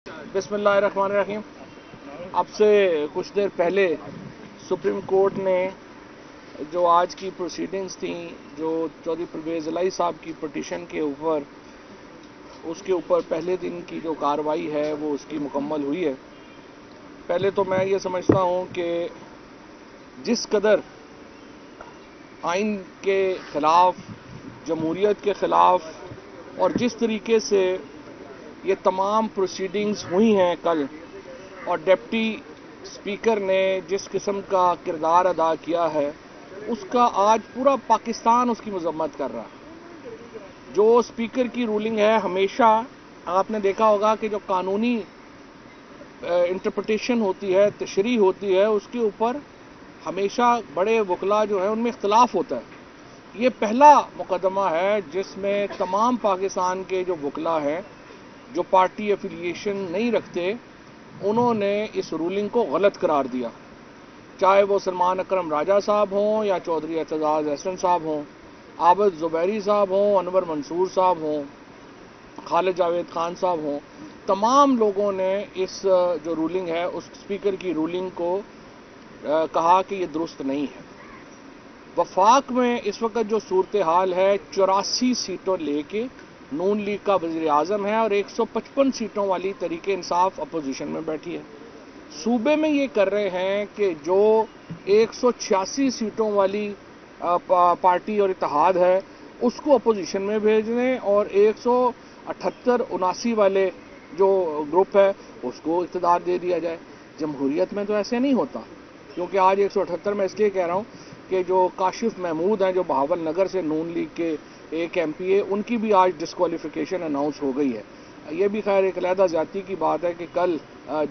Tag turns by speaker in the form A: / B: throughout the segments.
A: बिस्मिल्लाहिर्रहमानिर्रहीम। अब से कुछ देर पहले सुप्रीम कोर्ट ने जो आज की प्रोसीडिंग्स थी, जो चौधरी परवेज़ इलाही साहब की पिटीशन के ऊपर, उसके ऊपर पहले दिन की जो कार्रवाई है वो उसकी मुकम्मल हुई है। पहले तो मैं ये समझता हूँ कि जिस कदर आइन के ख़िलाफ़, जमहूरियत के ख़िलाफ़ और जिस तरीके से ये तमाम प्रोसीडिंग्स हुई हैं कल, और डिप्टी स्पीकर ने जिस किस्म का किरदार अदा किया है, उसका आज पूरा पाकिस्तान उसकी मजम्मत कर रहा है। जो स्पीकर की रूलिंग है, हमेशा आपने देखा होगा कि जो कानूनी इंटरप्रिटेशन होती है, तशरीह होती है, उसके ऊपर हमेशा बड़े वकला जो है उनमें इख्तलाफ होता है। ये पहला मुकदमा है जिसमें तमाम पाकिस्तान के जो वकला हैं, जो पार्टी एफिलिएशन नहीं रखते, उन्होंने इस रूलिंग को गलत करार दिया। चाहे वो सलमान अकरम राजा साहब हों या चौधरी एतजाज अहसन साहब हों, आबिद ज़ुबैरी साहब हों, अनवर मंसूर साहब हों, खालिद जावेद खान साहब हों, तमाम लोगों ने इस जो रूलिंग है, उस स्पीकर की रूलिंग को कहा कि ये दुरुस्त नहीं है। वफाक में इस वक्त जो सूरत हाल है, 84 सीटों लेके नून लीग का वज़ीर आज़म है और 155 सीटों वाली तहरीक इंसाफ अपोजिशन में बैठी है। सूबे में ये कर रहे हैं कि जो 186 सीटों वाली पार्टी और इत्तेहाद है, उसको अपोजिशन में भेज दें और 178-79 वाले जो ग्रुप है उसको इक़्तिदार दे दिया जाए। जमहूरियत में तो ऐसे नहीं होता, क्योंकि आज 178 में इसलिए कह रहा हूँ कि जो काशिफ महमूद हैं, जो बहावल नगर से नून लीग के एक MP है, उनकी भी आज डिस्क्वालिफिकेशन अनाउंस हो गई है। ये भी खैर एक अलहदा ज़्यादती की बात है कि कल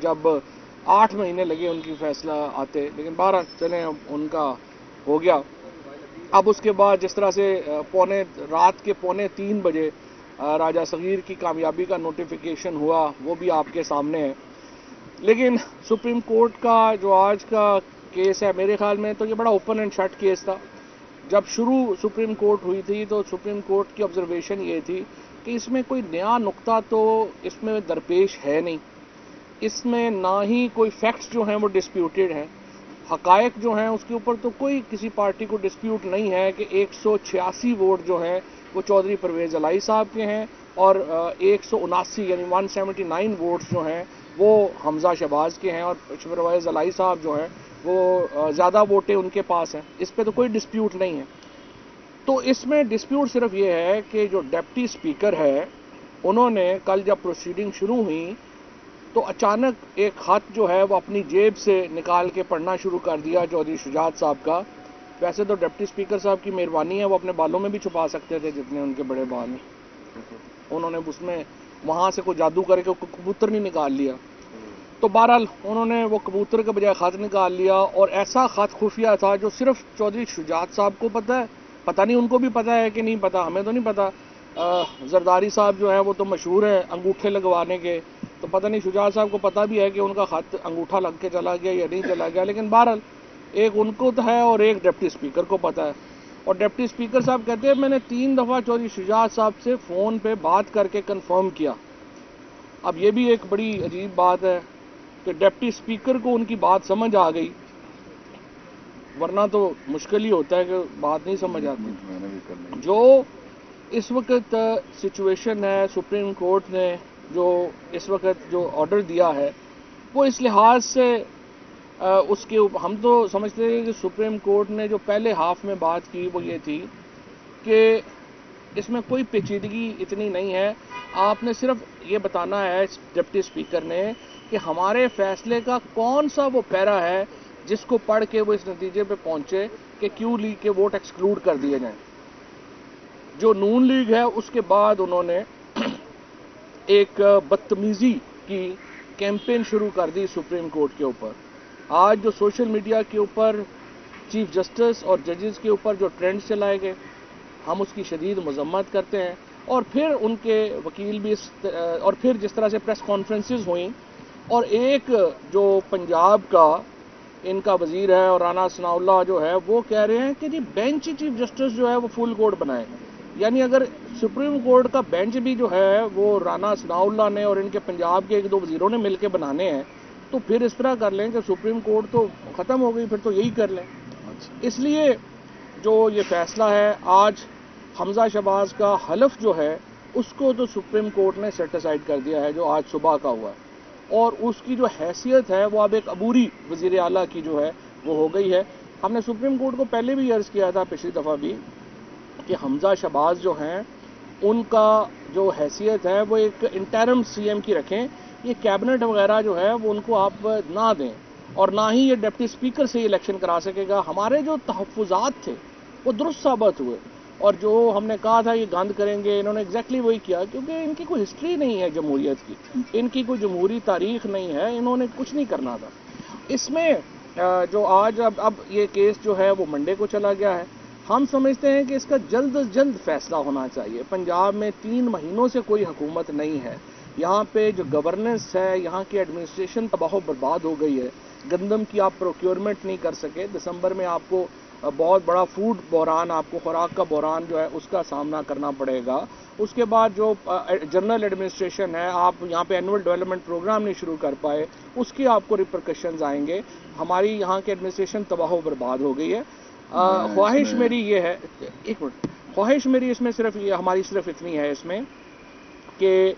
A: जब 8 महीने लगे उनकी फैसला आते, लेकिन 12 चले उनका हो गया। अब उसके बाद जिस तरह से रात के 2:45 बजे राजा सगीर की कामयाबी का नोटिफिकेशन हुआ, वो भी आपके सामने है। लेकिन सुप्रीम कोर्ट का जो आज का केस है, मेरे ख्याल में तो ये बड़ा ओपन एंड शट केस था। जब शुरू सुप्रीम कोर्ट हुई थी तो सुप्रीम कोर्ट की ऑब्जर्वेशन ये थी कि इसमें कोई नया नुक्ता तो इसमें दरपेश है नहीं, इसमें ना ही कोई फैक्ट्स जो हैं वो डिस्प्यूटेड हैं, हकायक जो हैं उसके ऊपर तो कोई किसी पार्टी को डिस्प्यूट नहीं है कि 186 वोट जो हैं वो चौधरी परवेज़ इलाही साहब के हैं और 179 यानी 179 वोट्स जो हैं वो हमजा शहबाज के हैं और परवेज़ इलाही साहब जो हैं वो ज़्यादा वोटें उनके पास हैं। इस पे तो कोई डिस्प्यूट नहीं है। तो इसमें डिस्प्यूट सिर्फ ये है कि जो डिप्टी स्पीकर है, उन्होंने कल जब प्रोसीडिंग शुरू हुई तो अचानक एक खत जो है वो अपनी जेब से निकाल के पढ़ना शुरू कर दिया चौधरी शुजात साहब का। वैसे तो डिप्टी स्पीकर साहब की मेहरबानी है, वो अपने बालों में भी छुपा सकते थे जितने उनके बड़े बाल हैं। उन्होंने उसमें वहाँ से कोई जादू करके कबूतर नहीं निकाल लिया। तो बहरहाल उन्होंने वो कबूतर के बजाय खत निकाल लिया, और ऐसा खत खुफिया था जो सिर्फ चौधरी शुजात साहब को पता है। पता नहीं उनको भी पता है कि नहीं पता, हमें तो नहीं पता। जरदारी साहब जो हैं वो तो मशहूर हैं अंगूठे लगवाने के, तो पता नहीं शुजात साहब को पता भी है कि उनका खत अंगूठा लग के चला गया या नहीं चला गया। लेकिन बहरहाल एक उनको तो है और एक डिप्टी स्पीकर को पता है। और डिप्टी स्पीकर साहब कहते हैं मैंने 3 दफ़ा चौधरी शुजात साहब से फ़ोन पे बात करके कंफर्म किया। अब ये भी एक बड़ी अजीब बात है कि डिप्टी स्पीकर को उनकी बात समझ आ गई, वरना तो मुश्किल ही होता है कि बात नहीं समझ आती। जो इस वक्त सिचुएशन है, सुप्रीम कोर्ट ने जो इस वक्त जो ऑर्डर दिया है वो इस लिहाज से उसके हम तो समझते हैं कि सुप्रीम कोर्ट ने जो पहले हाफ में बात की वो ये थी कि इसमें कोई पेचीदगी इतनी नहीं है। आपने सिर्फ ये बताना है डिप्टी स्पीकर ने कि हमारे फैसले का कौन सा वो पैरा है जिसको पढ़ के वो इस नतीजे पे पहुंचे कि क्यू लीग के वोट एक्सक्लूड कर दिए जाएं। जो नून लीग है उसके बाद उन्होंने एक बदतमीजी की कैंपेन शुरू कर दी सुप्रीम कोर्ट के ऊपर। आज जो सोशल मीडिया के ऊपर चीफ जस्टिस और जजेस के ऊपर जो ट्रेंड चलाए गए, हम उसकी शदीद मजम्मत करते हैं। और फिर उनके वकील भी और फिर जिस तरह से प्रेस कॉन्फ्रेंसेस हुई, और एक जो पंजाब का इनका वजीर है और राना सनाउल्लाह जो है वो कह रहे हैं कि जी बेंच चीफ जस्टिस जो है वो फुल कोर्ट बनाए, यानी अगर सुप्रीम कोर्ट का बेंच भी जो है वो राना सनाउल्लाह ने और इनके पंजाब के 1-2 वजीरों ने मिलकर बनाने हैं, तो फिर इस तरह कर लें कि सुप्रीम कोर्ट तो ख़त्म हो गई, फिर तो यही कर लें। इसलिए जो ये फैसला है आज हमजा शहबाज का हलफ जो है उसको तो सुप्रीम कोर्ट ने सेट असाइड कर दिया है, जो आज सुबह का हुआ है, और उसकी जो हैसियत है वो अब एक अबूरी वज़ीर आला की जो है वो हो गई है। हमने सुप्रीम कोर्ट को पहले भी अर्ज़ किया था, पिछली दफ़ा भी, कि हमजा शहबाज जो हैं उनका जो हैसियत है वो एक इंटरम सीएम की रखें, ये कैबिनेट वगैरह जो है वो उनको आप ना दें, और ना ही ये डिप्टी स्पीकर से इलेक्शन करा सकेगा। हमारे जो तहफ़्फ़ुज़ात थे वो दुरुस्त साबित हुए, और जो हमने कहा था ये गंद करेंगे, इन्होंने एग्जैक्टली वही किया, क्योंकि इनकी कोई हिस्ट्री नहीं है जमहूरियत की, इनकी कोई जमहूरी तारीख नहीं है, इन्होंने कुछ नहीं करना था। इसमें जो आज अब ये केस जो है वो मंडे को चला गया है। हम समझते हैं कि इसका जल्द से जल्द फैसला होना चाहिए। पंजाब में 3 महीनों से कोई हुकूमत नहीं है, यहाँ पे जो गवर्नेंस है, यहाँ की एडमिनिस्ट्रेशन तबाह बर्बाद हो गई है। गंदम की आप प्रोक्योरमेंट नहीं कर सके, दिसंबर में आपको बहुत बड़ा फूड बहरान, आपको खुराक का बहरान जो है उसका सामना करना पड़ेगा। उसके बाद जो जनरल एडमिनिस्ट्रेशन है, आप यहाँ पे एनुअल डेवलपमेंट प्रोग्राम नहीं शुरू कर पाए, उसके आपको रिपरकशंस आएंगे। हमारी यहाँ की एडमिनिस्ट्रेशन तबाह बर्बाद हो गई है। ख्वाहिश मेरी ये है, एक मिनट, ख्वाहिश मेरी इसमें सिर्फ ये, हमारी सिर्फ इतनी है इसमें कि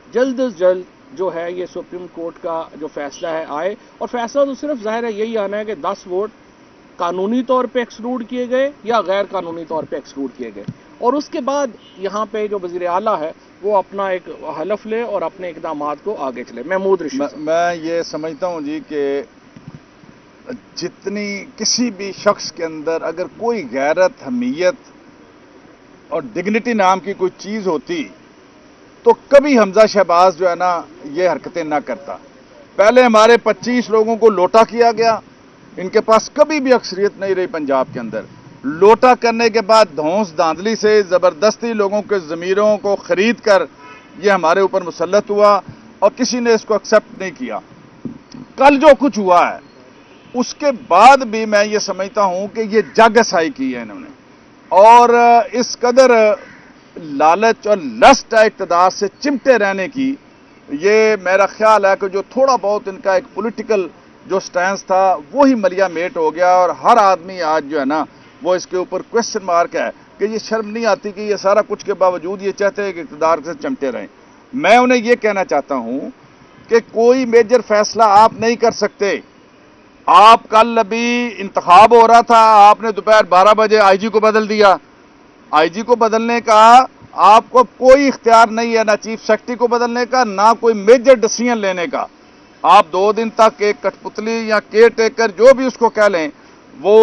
A: जल्द से जल्द जो है ये सुप्रीम कोर्ट का जो फैसला है आए, और फैसला तो सिर्फ जाहिर है यही आना है कि 10 वोट कानूनी तौर पे एक्सक्लूड किए गए या गैर कानूनी तौर पे एक्सक्लूड किए गए, और उसके बाद यहाँ पे जो वज़ीर आला है वो अपना एक हलफ ले और अपने इक़दामात को आगे चले। महमूद रशीद,
B: मैं ये समझता हूँ जी कि जितनी किसी भी शख्स के अंदर अगर कोई गैरत, हमीयत और डिग्निटी नाम की कोई चीज़ होती तो कभी हमजा शहबाज जो है ना ये हरकतें ना करता। पहले हमारे 25 लोगों को लोटा किया गया, इनके पास कभी भी अक्सरियत नहीं रही पंजाब के अंदर। लोटा करने के बाद धौंस धांधली से ज़बरदस्ती लोगों के ज़मीरों को ख़रीद कर ये हमारे ऊपर मुसल्लत हुआ, और किसी ने इसको एक्सेप्ट नहीं किया। कल जो कुछ हुआ है उसके बाद भी मैं ये समझता हूं कि ये जगसाई की है इन्होंने, और इस कदर लालच और लस्ट इक़्तिदार से चिमटे रहने की, ये मेरा ख्याल है कि जो थोड़ा बहुत इनका एक पॉलिटिकल जो स्टैंस था वो ही मलिया मेट हो गया, और हर आदमी आज जो है ना वो इसके ऊपर क्वेश्चन मार्क है कि ये शर्म नहीं आती कि ये सारा कुछ के बावजूद ये चाहते हैं कि इक़्तिदार से चिमटे रहें। मैं उन्हें ये कहना चाहता हूं कि कोई मेजर फैसला आप नहीं कर सकते। आप कल अभी इंतखाब हो रहा था, आपने दोपहर 12 बजे आईजी को बदल दिया। आईजी को बदलने का आपको कोई इख्तियार नहीं है, ना चीफ सेक्रेटरी को बदलने का, ना कोई मेजर डिसीजन लेने का। आप 2 दिन तक एक कठपुतली या केयर टेकर जो भी उसको कह लें वो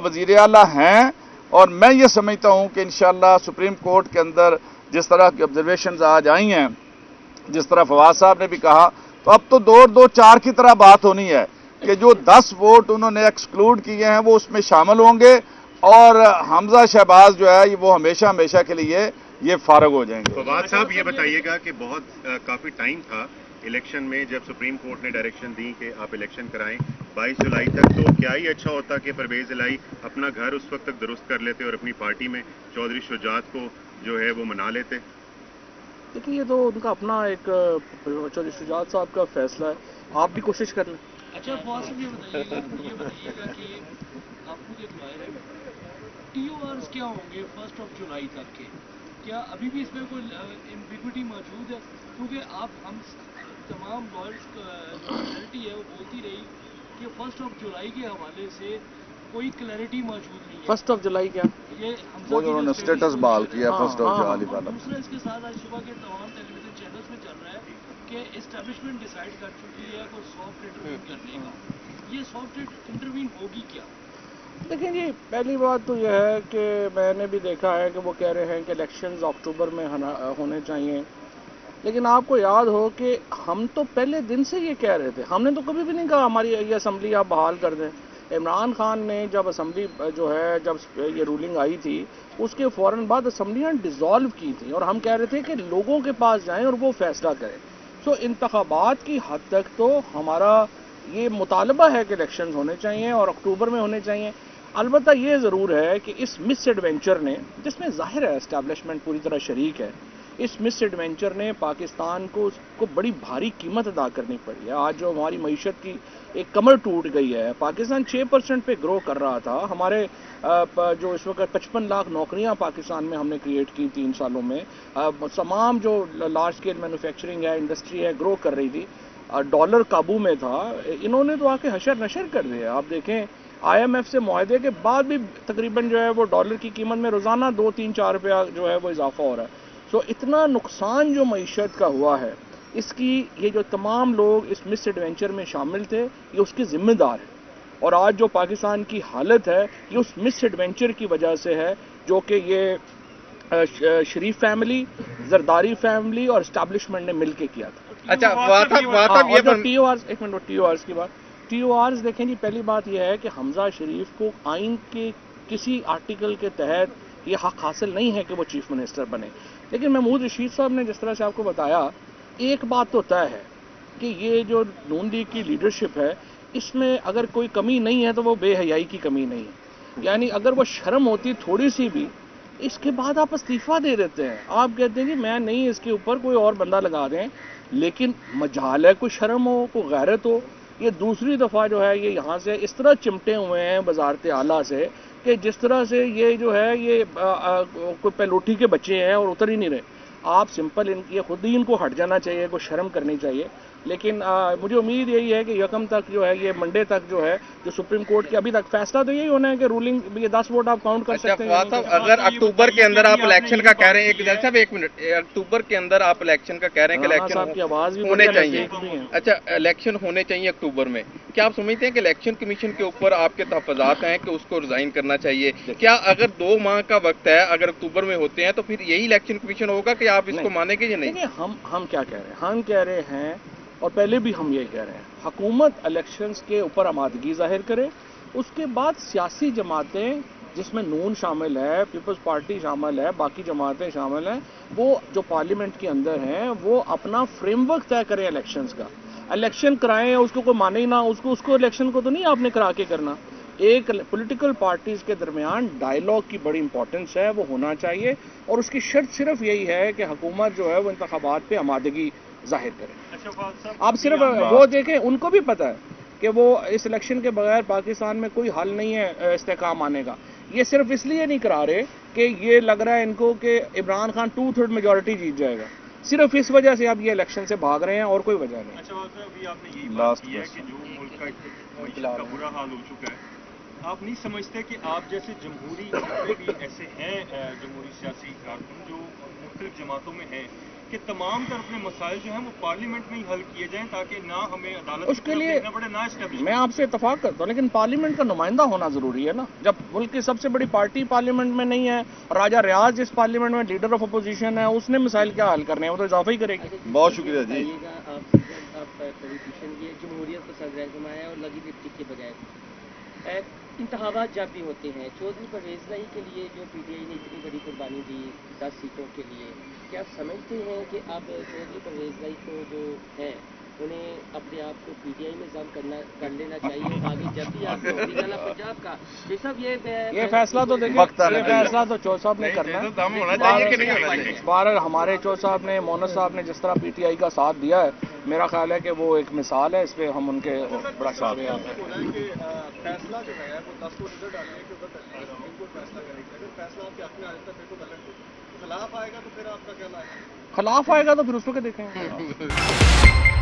B: वज़ीर आला हैं, और मैं ये समझता हूँ कि इंशाअल्लाह सुप्रीम कोर्ट के अंदर जिस तरह की ऑब्जर्वेशंस आज आई हैं, जिस तरह फवाद साहब ने भी कहा, तो अब तो 2-2-4 की तरह बात होनी है कि जो 10 वोट उन्होंने एक्सक्लूड किए हैं वो उसमें शामिल होंगे, और हमजा शहबाज जो है वो हमेशा हमेशा के लिए ये फारग हो जाएंगे।
C: फवाद साहब ये बताइएगा कि बहुत काफ़ी टाइम था इलेक्शन में जब सुप्रीम कोर्ट ने डायरेक्शन दी कि आप इलेक्शन कराएं 22 जुलाई तक, तो क्या ही अच्छा होता कि परवेज़ इलाही अपना घर उस वक्त तक दुरुस्त कर लेते और अपनी पार्टी में चौधरी शुजात को जो है वो मना लेते।
A: देखिए ये तो उनका अपना एक चौधरी शुजात साहब का फैसला है, आप भी कोशिश कर लें।
D: अच्छा फवाद साहब ये बताइएगा कि आप खुद एक लॉयर हैं, TORs क्या होंगे 1 जुलाई तक के? क्या अभी भी इसमें कोई एम्बिग्विटी मौजूद है? क्योंकि हम तमाम लॉयर्स क्लैरिटी है वो बोलती रही कि 1 जुलाई के हवाले से कोई क्लैरिटी मौजूद नहीं है।
A: 1 जुलाई क्या?
D: ये
B: वो जो उन्होंने स्टेटस बहाल किया 1 जुलाई वाला।
D: दूसरा इसके साथ आज सुबह के तमाम टेलीविजन चैनल्स में चल रहा है कि एस्टेब्लिशमेंट डिसाइड कर चुकी है कोई सॉफ्ट इंटरवीन करने का। ये सॉफ्ट इंटरवीन होगी क्या?
A: देखिए जी, पहली बात तो यह है कि मैंने भी देखा है कि वो कह रहे हैं कि इलेक्शंस अक्टूबर में होने चाहिए, लेकिन आपको याद हो कि हम तो पहले दिन से ये कह रहे थे, हमने तो कभी भी नहीं कहा हमारी ये असम्बली आप बहाल कर दें। इमरान खान ने जब असम्बली जो है जब ये रूलिंग आई थी उसके फ़ौरन बाद असम्बलियाँ डिज़ोल्व की थी, और हम कह रहे थे कि लोगों के पास जाएं और वो फैसला करें। सो इंतखाबात की हद तक तो हमारा ये मुतालबा है कि इलेक्शंस होने चाहिए और अक्टूबर में होने चाहिए। البتہ یہ ضرور ہے کہ اس مس ایڈونچر نے، جس میں ظاہر ہے اسٹیبلشمنٹ پوری طرح شریک ہے، اس مس ایڈونچر نے پاکستان کو بڑی بھاری قیمت ادا کرنی پڑی ہے. آج جو ہماری معیشت کی ایک کمر ٹوٹ گئی ہے، پاکستان 6% پہ گرو کر رہا تھا. ہمارے جو اس وقت 55 لاکھ نوکریاں پاکستان میں ہم نے کریٹ کی 3 سالوں میں. تمام جو لارج اسکیل مینوفیکچرنگ ہے، انڈسٹری ہے، گرو کر رہی تھی. ڈالر قابو میں تھا. انہوں نے تو آ کے حشر نشر کر دیا. آپ دیکھیں IMF سے معاہدے کے بعد بھی تقریباً جو ہے وہ ڈالر کی قیمت میں روزانہ 2-3-4 روپیہ جو ہے وہ اضافہ ہو رہا ہے. تو اتنا نقصان جو معیشت کا ہوا ہے، اس کی یہ جو تمام لوگ اس مس ایڈونچر میں شامل تھے، یہ اس کے ذمہ دار ہیں. اور آج جو پاکستان کی حالت ہے یہ اس مس ایڈونچر کی وجہ سے ہے، جو کہ یہ شریف فیملی، زرداری فیملی اور اسٹیبلشمنٹ نے مل کے کیا تھا.
E: اچھا
A: ٹی او آرز کی بات، ٹی او آرز دیکھیں جی، پہلی بات یہ ہے کہ حمزہ شریف کو آئین کے کسی آرٹیکل کے تحت یہ حق حاصل نہیں ہے کہ وہ چیف منسٹر بنے. لیکن محمود رشید صاحب نے جس طرح سے آپ کو بتایا، ایک بات تو طے ہے کہ یہ جو نون لیگ کی لیڈرشپ ہے، اس میں اگر کوئی کمی نہیں ہے تو وہ بے حیائی کی کمی نہیں ہے. یعنی اگر وہ شرم ہوتی تھوڑی سی بھی، اس کے بعد آپ استعفیٰ دے دیتے ہیں. آپ کہتے ہیں کہ میں نہیں، اس کے اوپر کوئی اور بندہ لگا دیں. لیکن مجال ہے کوئی شرم ہو، کوئی غیرت ہو. یہ دوسری دفعہ جو ہے یہ یہاں سے اس طرح چمٹے ہوئے ہیں وزارت اعلیٰ سے کہ جس طرح سے یہ جو ہے یہ کوئی پہلوٹی کے بچے ہیں اور اتر ہی نہیں رہے. آپ سمپل یہ خود ہی ان کو ہٹ جانا چاہیے، کوئی شرم کرنی چاہیے. لیکن مجھے امید یہی ہے کہ یکم تک جو ہے یہ منڈے تک جو ہے جو سپریم کورٹ کے ابھی تک فیصلہ تو یہی ہونا ہے کہ رولنگ یہ 10 ووٹ آپ کاؤنٹ کر سکتے ہیں.
E: فواد صاحب، اگر اکتوبر کے اندر آپ الیکشن کا کہہ رہے ہیں، ایک منٹ، اکتوبر کے اندر آپ الیکشن کا کہہ رہے ہیں کہ الیکشن ہونے چاہیے. اچھا، الیکشن ہونے چاہیے اکتوبر میں. کیا آپ سمجھتے ہیں کہ الیکشن کمیشن کے اوپر آپ کے تحفظات ہیں کہ اس کو ریزائن کرنا چاہیے؟ کیا اگر 2 ماہ کا وقت ہے، اگر اکتوبر میں ہوتے ہیں تو پھر یہی الیکشن کمیشن ہوگا کہ آپ اس کو مانیں گے یا نہیں؟
A: ہم کیا کہہ رہے ہیں؟ ہم کہہ رہے ہیں، اور پہلے بھی ہم یہ کہہ رہے ہیں، حکومت الیکشنز کے اوپر آمادگی ظاہر کرے. اس کے بعد سیاسی جماعتیں، جس میں نون شامل ہے، پیپلز پارٹی شامل ہے، باقی جماعتیں شامل ہیں، وہ جو پارلیمنٹ کے اندر ہیں وہ اپنا فریم ورک طے کریں الیکشنز کا. الیکشن کرائیں، اس کو کوئی مانے ہی نہ، اس کو الیکشن کو تو نہیں آپ نے کرا کے کرنا. ایک پولیٹیکل پارٹیز کے درمیان ڈائیلاگ کی بڑی امپورٹنس ہے، وہ ہونا چاہیے. اور اس کی شرط صرف یہی ہے کہ حکومت جو ہے وہ انتخابات پہ آمادگی ظاہر کرے. آپ صرف وہ دیکھیں، ان کو بھی پتہ ہے کہ وہ اس الیکشن کے بغیر پاکستان میں کوئی حل نہیں ہے استحکام آنے کا. یہ صرف اس لیے نہیں کرا رہے کہ یہ لگ رہا ہے ان کو کہ عمران خان 2/3 میجورٹی جیت جائے گا. صرف اس وجہ سے اب یہ الیکشن سے بھاگ رہے ہیں اور کوئی وجہ نہیں.
F: اچھا ابھی آپ نے یہی بات کی ہے کہ جو ملک کا معیشت کا برا حال ہو چکا ہے، آپ نہیں سمجھتے کہ آپ جیسے جمہوری بھی ایسے ہیں جمہوری سیاسی کارکن جو مختلف جماعتوں میں ہیں کہ تمام تر اپنے مسائل جو ہیں وہ پارلیمنٹ میں ہی حل کیے جائیں تاکہ نہ ہمیں عدالت
A: اس کے لیے
F: پڑے، نہ اسٹیبلش.
A: میں آپ سے اتفاق کرتا ہوں، لیکن پارلیمنٹ کا نمائندہ ہونا ضروری ہے نا. جب ملک کی سب سے بڑی پارٹی پارلیمنٹ میں نہیں ہے، راجہ ریاض جس پارلیمنٹ میں لیڈر آف اپوزیشن ہے، اس نے مسائل کیا حل کرنے ہیں؟ وہ تو اضافہ ہی کرے گی.
B: بہت شکریہ جی.
G: آپ پوزیشن یہ جمہوریت کو سر رہنما ہے اور لیجسلیٹو کے بجائے انتخابات جب بھی ہوتے ہیں، چودھری پرویز الہی کے لیے جو PTI نے اتنی بڑی قربانی دی 10 سیٹوں کے لیے، کیا آپ سمجھتے ہیں کہ اب چودھری پرویز الہی کو جو ہے انہیں اپنے آپ کو PTI میں ضم کر لینا چاہیے آگے جب بھی آپ کو ضلع پنجاب کا
A: یہ فیصلہ تو دیکھیں، یہ فیصلہ تو چودھری صاحب نے کرنا ہے. بہرحال ہمارے چودھری صاحب نے، مونس صاحب نے جس طرح PTI کا ساتھ دیا ہے، میرا خیال ہے کہ وہ ایک مثال ہے. اس پہ ہم ان کے بڑا شکریہ ہیں.
F: فیصلہ جو ہے وہ 10 کو نظر ڈالنے کے اوپر سپریم کورٹ فیصلہ کرے گی. اگر فیصلہ آپ کے حق میں آ جاتا ہے پھر تو غلط ہے، خلاف آئے گا تو پھر آپ کا کیا لائے گا؟
A: خلاف آئے گا تو پھر اس کو کیا دیکھیں گے.